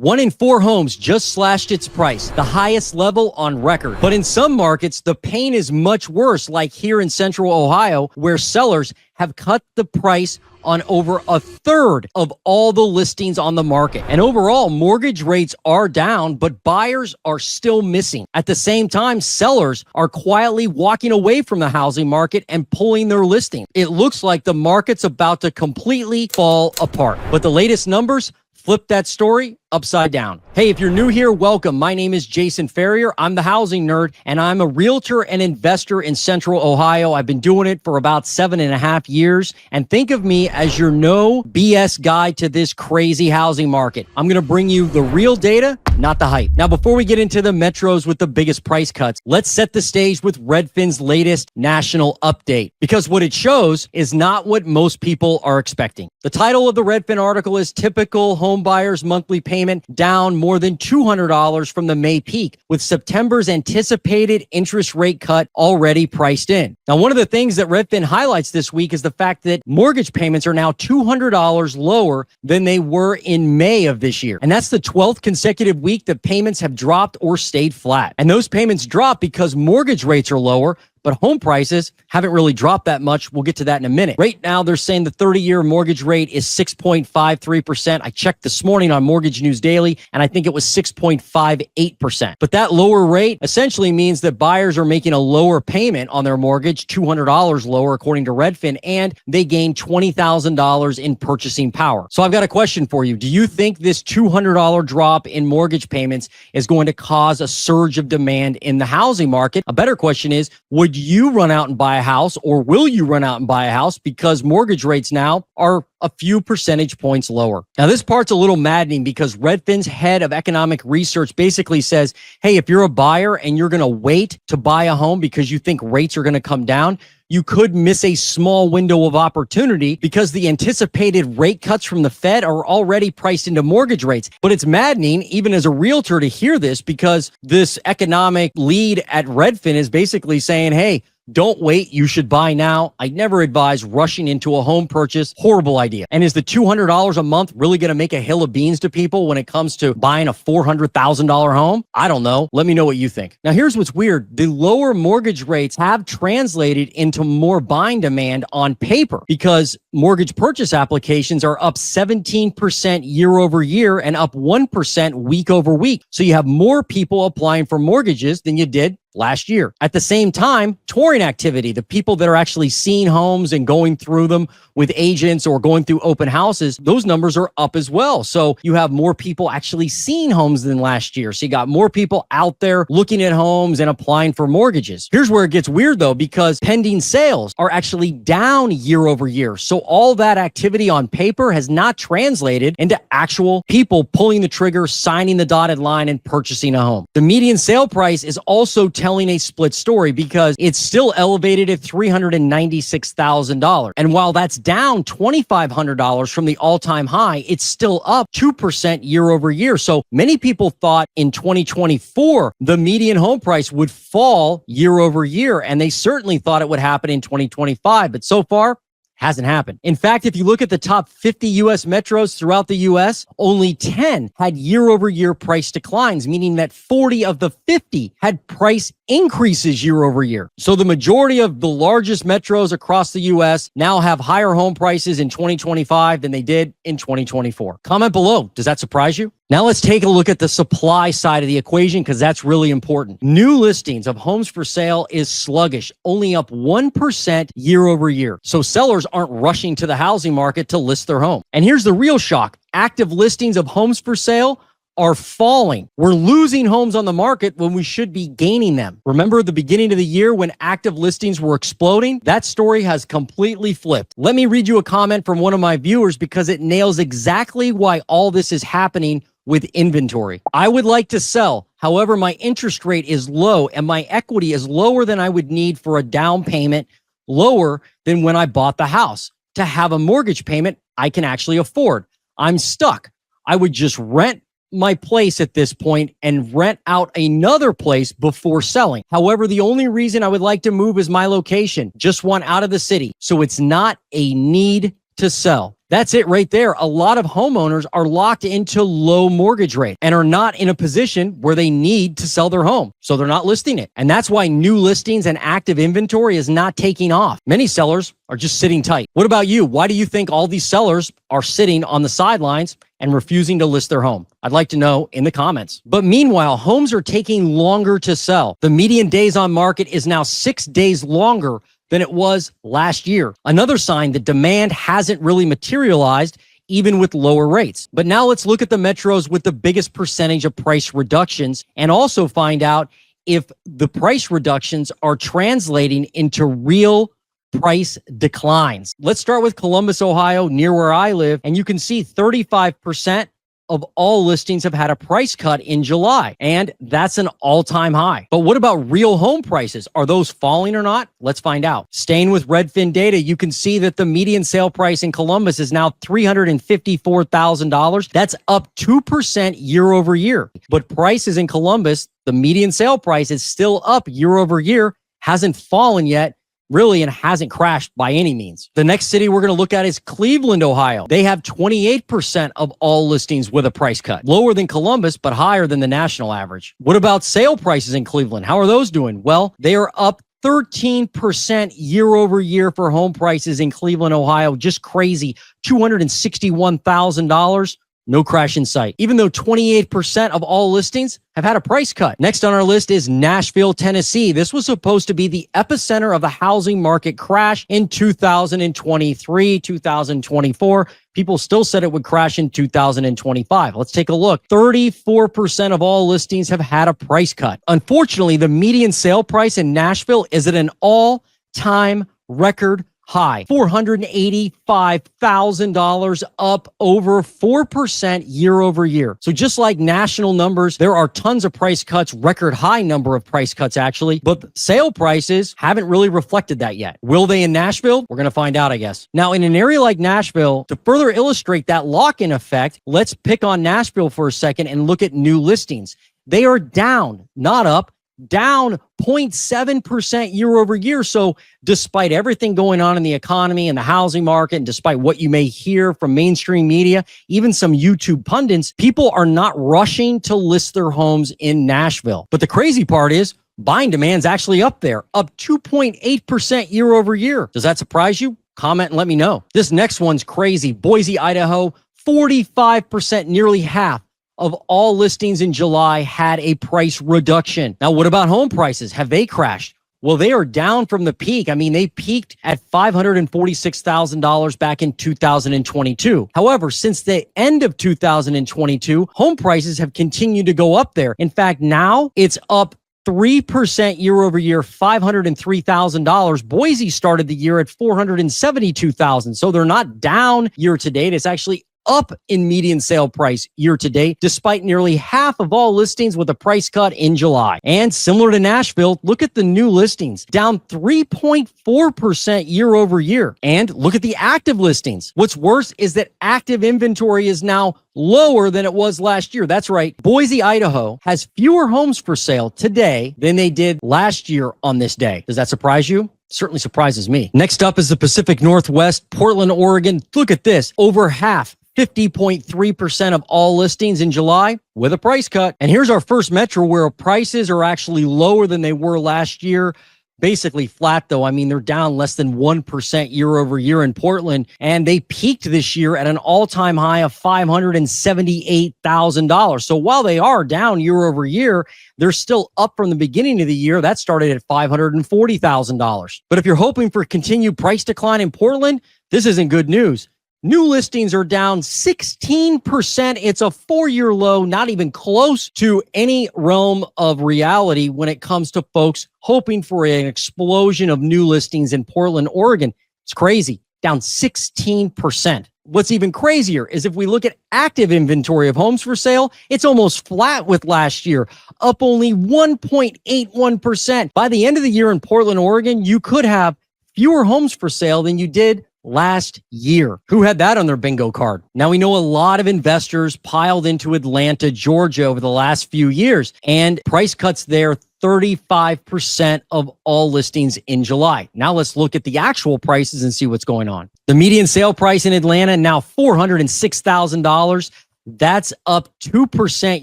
1 in 4 homes just slashed its price, the highest level on record. But in some markets, the pain is much worse, like here in central Ohio, where sellers have cut the price on over a third of all the listings on the market. And overall, mortgage rates are down, but buyers are still missing. At the same time, sellers are quietly walking away from the housing market and pulling their listings. It looks like the market's about to completely fall apart. But the latest numbers flip that story upside down. Hey, if you're new here, welcome. My name is Jason Ferrier. I'm the housing nerd, and I'm a realtor and investor in Central Ohio. I've been doing it for about 7.5 years. And think of me as your no BS guide to this crazy housing market. I'm going to bring you the real data, not the hype. Now, before we get into the metros with the biggest price cuts, let's set the stage with Redfin's latest national update, because what it shows is not what most people are expecting. The title of the Redfin article is Typical Home Buyer's Monthly Payment Down More Than $200 from the May peak, with September's anticipated interest rate cut already priced in. Now, one of the things that Redfin highlights this week is the fact that mortgage payments are now $200 lower than they were in May of this year. And that's the 12th consecutive week that payments have dropped or stayed flat. And those payments drop because mortgage rates are lower, but home prices haven't really dropped that much. We'll get to that in a minute. Right now, they're saying the 30-year mortgage rate is 6.53%. I checked this morning on Mortgage News Daily, and I think it was 6.58%. But that lower rate essentially means that buyers are making a lower payment on their mortgage, $200 lower according to Redfin, and they gain $20,000 in purchasing power. So I've got a question for you. Do you think this $200 drop in mortgage payments is going to cause a surge of demand in the housing market? A better question is, would you run out and buy a house, or will you run out and buy a house because mortgage rates now are a few percentage points lower? Now, this part's a little maddening because Redfin's head of economic research basically says, hey, if you're a buyer and you're going to wait to buy a home because you think rates are going to come down, you could miss a small window of opportunity because the anticipated rate cuts from the Fed are already priced into mortgage rates. But it's maddening, even as a realtor, to hear this, because this economic lead at Redfin is basically saying, hey, don't wait. You should buy now. I never advise rushing into a home purchase. Horrible idea. And is the $200 a month really going to make a hill of beans to people when it comes to buying a $400,000 home? I don't know. Let me know what you think. Now, here's what's weird. The lower mortgage rates have translated into more buying demand on paper because mortgage purchase applications are up 17% year over year and up 1% week over week. So you have more people applying for mortgages than you did last year. At the same time, touring activity, the people that are actually seeing homes and going through them with agents or going through open houses, those numbers are up as well. So you have more people actually seeing homes than last year. So you got more people out there looking at homes and applying for mortgages. Here's where it gets weird though, because pending sales are actually down year over year. So all that activity on paper has not translated into actual people pulling the trigger, signing the dotted line, and purchasing a home. The median sale price is also telling a split story because it's still elevated at $396,000. And while that's down $2,500 from the all-time high, it's still up 2% year over year. So many people thought in 2024, the median home price would fall year over year. And they certainly thought it would happen in 2025. But so far, hasn't happened. In fact, if you look at the top 50 U.S. metros throughout the U.S., only 10 had year-over-year price declines, meaning that 40 of the 50 had price increases year over year. So the majority of the largest metros across the U.S. now have higher home prices in 2025 than they did in 2024. Comment below. Does that surprise you? Now let's take a look at the supply side of the equation because that's really important. New listings of homes for sale is sluggish, only up 1% year over year. So sellers aren't rushing to the housing market to list their home. And here's the real shock. Active listings of homes for sale are falling. We're losing homes on the market when we should be gaining them. Remember the beginning of the year when active listings were exploding? That story has completely flipped. Let me read you a comment from one of my viewers because it nails exactly why all this is happening with inventory. I would like to sell. However, my interest rate is low and my equity is lower than I would need for a down payment, lower than when I bought the house. To have a mortgage payment I can actually afford. I'm stuck. I would just rent my place at this point and rent out another place before selling. However, the only reason I would like to move is my location. Just want out of the city. So it's not a need to sell. That's it right there. A lot of homeowners are locked into low mortgage rate and are not in a position where they need to sell their home. So they're not listing it. And that's why new listings and active inventory is not taking off. Many sellers are just sitting tight. What about you? Why do you think all these sellers are sitting on the sidelines and refusing to list their home? I'd like to know in the comments. But meanwhile, homes are taking longer to sell. The median days on market is now 6 days longer than it was last year. Another sign that demand hasn't really materialized even with lower rates. But now let's look at the metros with the biggest percentage of price reductions and also find out if the price reductions are translating into real price declines. Let's start with Columbus, Ohio, near where I live, and you can see 35% of all listings have had a price cut in July, and that's an all-time high. But what about real home prices? Are those falling or not? Let's find out. Staying with Redfin data, you can see that the median sale price in Columbus is now $354,000. That's up 2% year over year. But prices in Columbus, the median sale price is still up year over year, hasn't fallen yet, really, and hasn't crashed by any means. The next city we're going to look at is Cleveland, Ohio. They have 28% of all listings with a price cut. Lower than Columbus, but higher than the national average. What about sale prices in Cleveland? How are those doing? Well, they are up 13% year over year for home prices in Cleveland, Ohio. Just crazy. $261,000. No crash in sight, even though 28% of all listings have had a price cut. Next on our list is Nashville, Tennessee. This was supposed to be the epicenter of the housing market crash in 2023, 2024. People still said it would crash in 2025. Let's take a look. 34% of all listings have had a price cut. Unfortunately, the median sale price in Nashville is at an all-time record high, $485,000, up over 4% year over year. So just like national numbers, there are tons of price cuts, record high number of price cuts actually, but sale prices haven't really reflected that yet. Will they in Nashville? We're going to find out, I guess. Now, in an area like Nashville, to further illustrate that lock-in effect, let's pick on Nashville for a second and look at new listings. They are down, not up, down 0.7% year over year. So despite everything going on in the economy and the housing market, and despite what you may hear from mainstream media, even some YouTube pundits, people are not rushing to list their homes in Nashville. But the crazy part is buying demand's actually up there, up 2.8% year over year. Does that surprise you? Comment and let me know. This next one's crazy. Boise, Idaho, 45%, nearly half of all listings in July had a price reduction. Now, what about home prices? Have they crashed? Well, they are down from the peak. I mean, they peaked at $546,000 back in 2022. However, since the end of 2022, home prices have continued to go up there. In fact, now it's up 3% year over year, $503,000. Boise started the year at $472,000. So they're not down year to date. It's actually up in median sale price year to date, despite nearly half of all listings with a price cut in July. And similar to Nashville, look at the new listings, down 3.4% year over year. And look at the active listings. What's worse is that active inventory is now lower than it was last year. That's right. Boise, Idaho has fewer homes for sale today than they did last year on this day. Does that surprise you? Certainly surprises me. Next up is the Pacific Northwest, Portland, Oregon. Look at this. Over half, 50.3% of all listings in July with a price cut. And here's our first metro where prices are actually lower than they were last year. Basically flat, though. I mean, they're down less than 1% year over year in Portland, and they peaked this year at an all-time high of $578,000. So while they are down year over year, they're still up from the beginning of the year. That started at $540,000. But if you're hoping for continued price decline in Portland, this isn't good news. New listings are down 16%. It's a 4-year low, not even close to any realm of reality when it comes to folks hoping for an explosion of new listings in Portland, Oregon. It's crazy, down 16%. What's even crazier is if we look at active inventory of homes for sale, it's almost flat with last year, up only 1.81%. By the end of the year in Portland, Oregon, you could have fewer homes for sale than you did last year. Who had that on their bingo card? Now, we know a lot of investors piled into Atlanta, Georgia over the last few years, and price cuts there 35% of all listings in July. Now let's look at the actual prices and see what's going on. The median sale price in Atlanta now $406,000. That's up 2%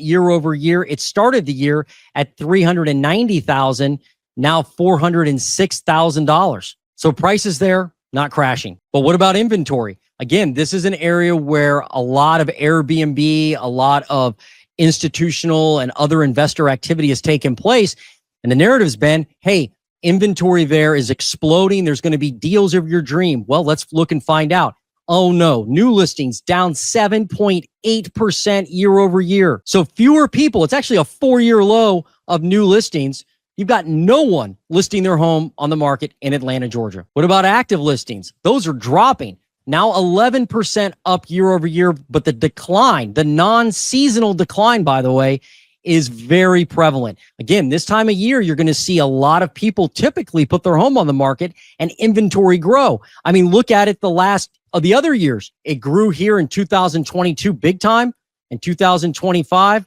year over year. It started the year at $390,000, now $406,000. So prices there, not crashing. But what about inventory? Again, this is an area where a lot of Airbnb, a lot of institutional and other investor activity has taken place. And the narrative's been, hey, inventory there is exploding. There's going to be deals of your dream. Well, let's look and find out. Oh no, new listings down 7.8% year over year. So fewer people, it's actually a 4-year low of new listings. You've got no one listing their home on the market in Atlanta, Georgia. What about active listings? Those are dropping. Now 11% up year over year, but the decline, the non-seasonal decline, by the way, is very prevalent. Again, this time of year, you're going to see a lot of people typically put their home on the market and inventory grow. I mean, look at it the other years. It grew here in 2022 big time. In 2025,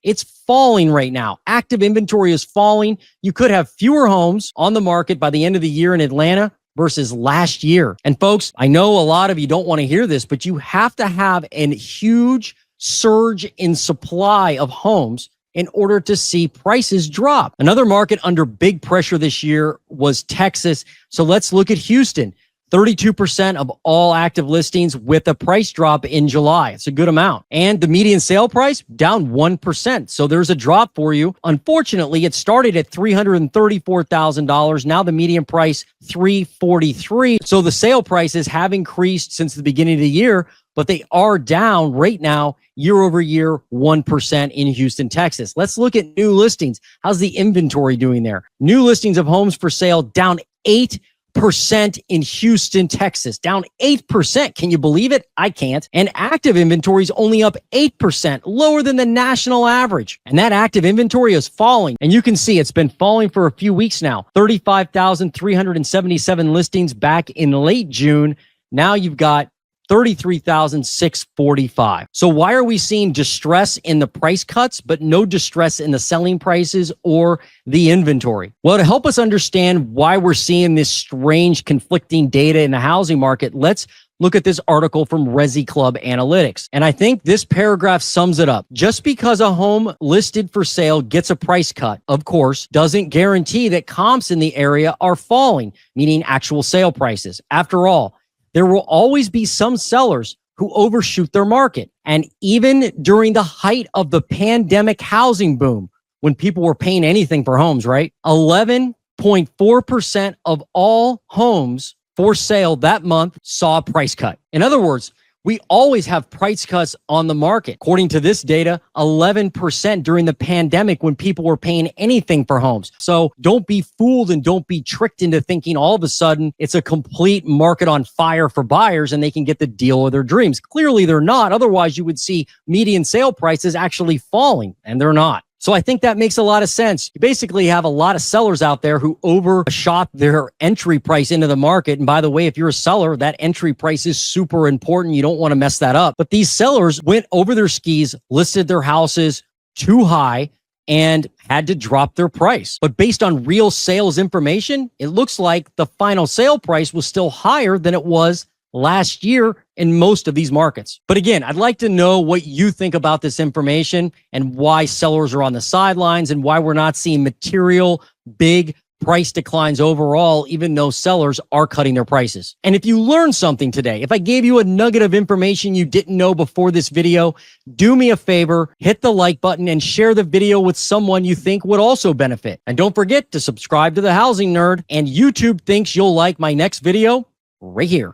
it's falling right now. Active inventory is falling. You could have fewer homes on the market by the end of the year in Atlanta versus last year. And folks, I know a lot of you don't want to hear this, but you have to have a huge surge in supply of homes in order to see prices drop. Another market under big pressure this year was Texas. So let's look at Houston. 32% of all active listings with a price drop in July. It's a good amount. And the median sale price down 1%. So there's a drop for you. Unfortunately, it started at $334,000. Now the median price $343,000. So the sale prices have increased since the beginning of the year, but they are down right now year over year 1% in Houston, Texas. Let's look at new listings. How's the inventory doing there? New listings of homes for sale down 8% in Houston, Texas, down 8%. Can you believe it? I can't. And active inventory is only up 8%, lower than the national average. And that active inventory is falling. And you can see it's been falling for a few weeks now. 35,377 listings back in late June. Now you've got 33,645. So why are we seeing distress in the price cuts, but no distress in the selling prices or the inventory? Well, to help us understand why we're seeing this strange conflicting data in the housing market, let's look at this article from Resi Club Analytics. And I think this paragraph sums it up. Just because a home listed for sale gets a price cut, of course, doesn't guarantee that comps in the area are falling, meaning actual sale prices. After all, there will always be some sellers who overshoot their market. And even during the height of the pandemic housing boom, when people were paying anything for homes, right? 11.4% of all homes for sale that month saw a price cut. In other words, we always have price cuts on the market. According to this data, 11% during the pandemic when people were paying anything for homes. So don't be fooled and don't be tricked into thinking all of a sudden it's a complete market on fire for buyers and they can get the deal of their dreams. Clearly they're not. Otherwise you would see median sale prices actually falling, and they're not. So I think that makes a lot of sense. You basically have a lot of sellers out there who overshot their entry price into the market. And by the way, if you're a seller, that entry price is super important. You don't want to mess that up. But these sellers went over their skis, listed their houses too high, and had to drop their price. But based on real sales information, it looks like the final sale price was still higher than it was last year in most of these markets. But again, I'd like to know what you think about this information and why sellers are on the sidelines and why we're not seeing material big price declines overall, even though sellers are cutting their prices. And if you learned something today, if I gave you a nugget of information you didn't know before this video, do me a favor, hit the like button and share the video with someone you think would also benefit. And don't forget to subscribe to The Housing Nerd, and YouTube thinks you'll like my next video right here.